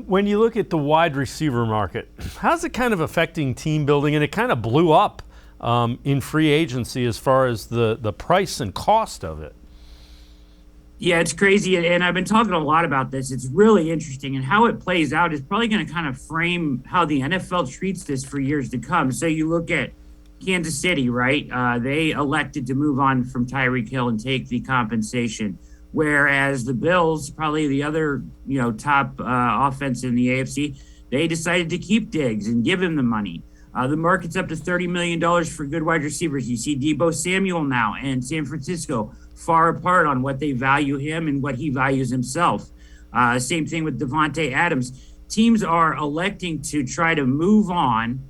When you look at the wide receiver market, how's it kind of affecting team building? And it kind of blew up in free agency as far as the price and cost of it. Yeah, it's crazy. And I've been talking a lot about this. It's really interesting. And how it plays out is probably going to kind of frame how the NFL treats this for years to come. So you look at Kansas City, right? They elected to move on from Tyreek Hill and take the compensation. Whereas the Bills, probably the other, top offense in the AFC, they decided to keep Diggs and give him the money. The market's up to $30 million for good wide receivers. You see Deebo Samuel now and San Francisco far apart on what they value him and what he values himself. Same thing with Devontae Adams. Teams are electing to try to move on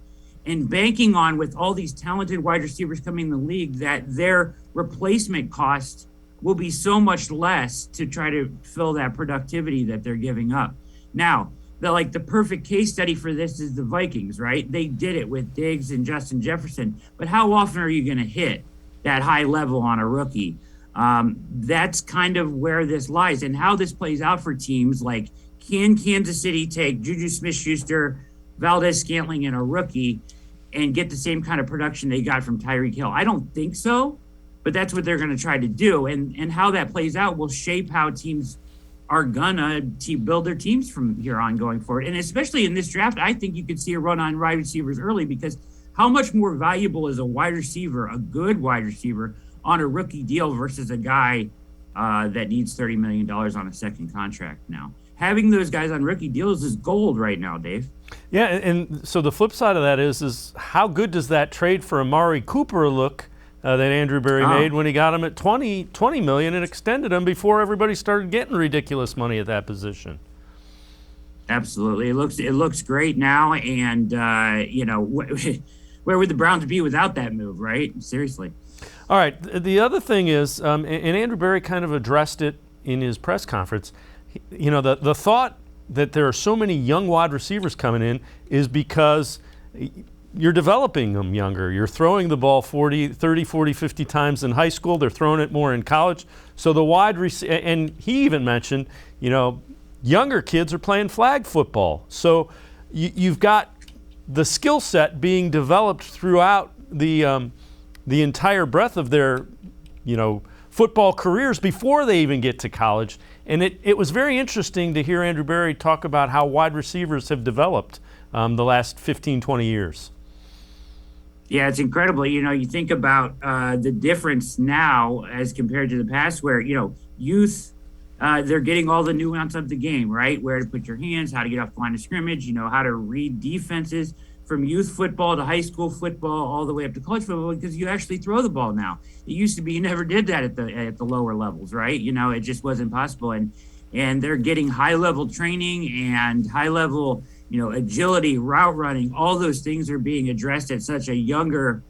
and banking on, with all these talented wide receivers coming in the league, that their replacement cost will be so much less to try to fill that productivity that they're giving up. Now, the perfect case study for this is the Vikings, right? They did it with Diggs and Justin Jefferson, but how often are you going to hit that high level on a rookie? That's kind of where this lies, and how this plays out for teams. Like, can Kansas City take Juju Smith-Schuster, Valdez-Scantling, and a rookie and get the same kind of production they got from Tyreek Hill? I don't think so. But that's what they're going to try to do. And how that plays out will shape how teams are going to build their teams from here on going forward. And especially in this draft, I think you could see a run on wide receivers early, because how much more valuable is a wide receiver, a good wide receiver, on a rookie deal versus a guy that needs $30 million on a second contract now? Having those guys on rookie deals is gold right now, Dave. Yeah, and so the flip side of that is how good does that trade for Amari Cooper look that Andrew Berry made when he got him at $20 million and extended him before everybody started getting ridiculous money at that position? Absolutely. It looks great now. And, where would the Browns be without that move, right? Seriously. All right. The other thing is, and Andrew Berry kind of addressed it in his press conference, the thought that there are so many young wide receivers coming in is because you're developing them younger. You're throwing the ball 30, 40, 50 times in high school. They're throwing it more in college. So the and he even mentioned, younger kids are playing flag football. So you've got the skill set being developed throughout the entire breadth of their, football careers before they even get to college. And it was very interesting to hear Andrew Berry talk about how wide receivers have developed the last 15, 20 years. Yeah, it's incredible. You think about the difference now as compared to the past, where, youth, they're getting all the nuance of the game, right? Where to put your hands, how to get off the line of scrimmage, how to read defenses, from youth football to high school football, all the way up to college football, because you actually throw the ball now. It used to be you never did that at the lower levels, right? It just wasn't possible. And they're getting high-level training and high-level agility, route running. All those things are being addressed at such a younger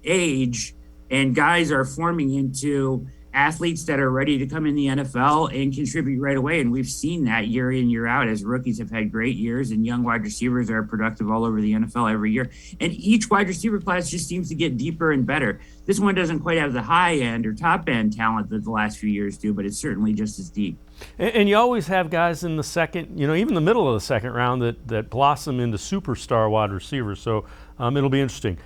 age, and guys are forming into athletes that are ready to come in the NFL and contribute right away. And we've seen that year in, year out, as rookies have had great years and young wide receivers are productive all over the NFL every year. And each wide receiver class just seems to get deeper and better. This one doesn't quite have the high end or top end talent that the last few years do, but it's certainly just as deep. And you always have guys in the second, even the middle of the second round that blossom into superstar wide receivers. So it'll be interesting.